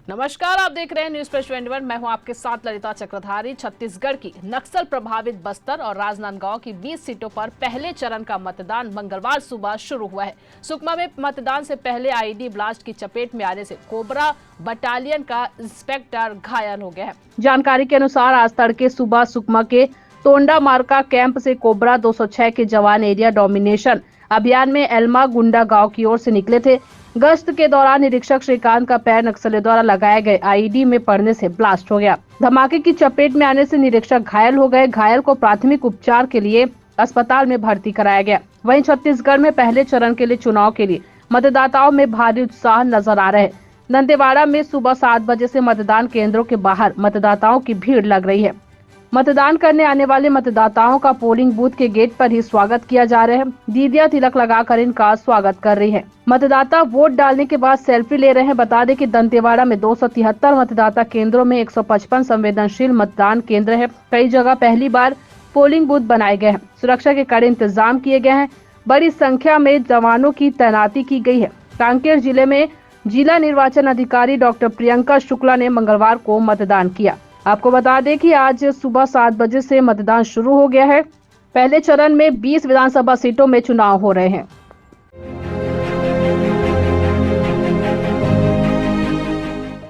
नमस्कार, आप देख रहे हैं न्यूज प्लस 21। मैं हूं आपके साथ ललिता चक्रधारी। छत्तीसगढ़ की नक्सल प्रभावित बस्तर और राजनांदगांव की 20 सीटों पर पहले चरण का मतदान मंगलवार सुबह शुरू हुआ है। सुकमा में मतदान से पहले आईईडी ब्लास्ट की चपेट में आने से कोबरा बटालियन का इंस्पेक्टर घायल हो गया है। जानकारी के अनुसार आज तड़के सुबह सुकमा के तोंडा मार्का कैंप से कोबरा 206 के जवान एरिया डोमिनेशन अभियान में एल्मा गुंडा गांव की ओर से निकले थे। गश्त के दौरान निरीक्षक श्रीकांत का पैर नक्सलियों द्वारा लगाए गए आईईडी में पड़ने से ब्लास्ट हो गया। धमाके की चपेट में आने से निरीक्षक घायल हो गए। घायल को प्राथमिक उपचार के लिए अस्पताल में भर्ती कराया गया। वहीं छत्तीसगढ़ में पहले चरण के लिए चुनाव के लिए मतदाताओं में भारी उत्साह नजर आ रहा है। दंतेवाड़ा में सुबह 7 बजे से मतदान केंद्रों के बाहर मतदाताओं की भीड़ लग रही है। मतदान करने आने वाले मतदाताओं का पोलिंग बूथ के गेट पर ही स्वागत किया जा रहा है। दीदियां तिलक लगाकर इनका स्वागत कर रही हैं। मतदाता वोट डालने के बाद सेल्फी ले रहे हैं। बता दें कि दंतेवाड़ा में 273 मतदाता केंद्रों में 155 संवेदनशील मतदान केंद्र है। कई जगह पहली बार पोलिंग बूथ बनाए गए हैं। सुरक्षा के कड़े इंतजाम किए गए हैं। बड़ी संख्या में जवानों की तैनाती की गई है। कांकेर जिले में जिला निर्वाचन अधिकारी डॉक्टर प्रियंका शुक्ला ने मंगलवार को मतदान किया। आपको बता दें कि आज सुबह 7 बजे से मतदान शुरू हो गया है। पहले चरण में 20 विधानसभा सीटों में चुनाव हो रहे हैं।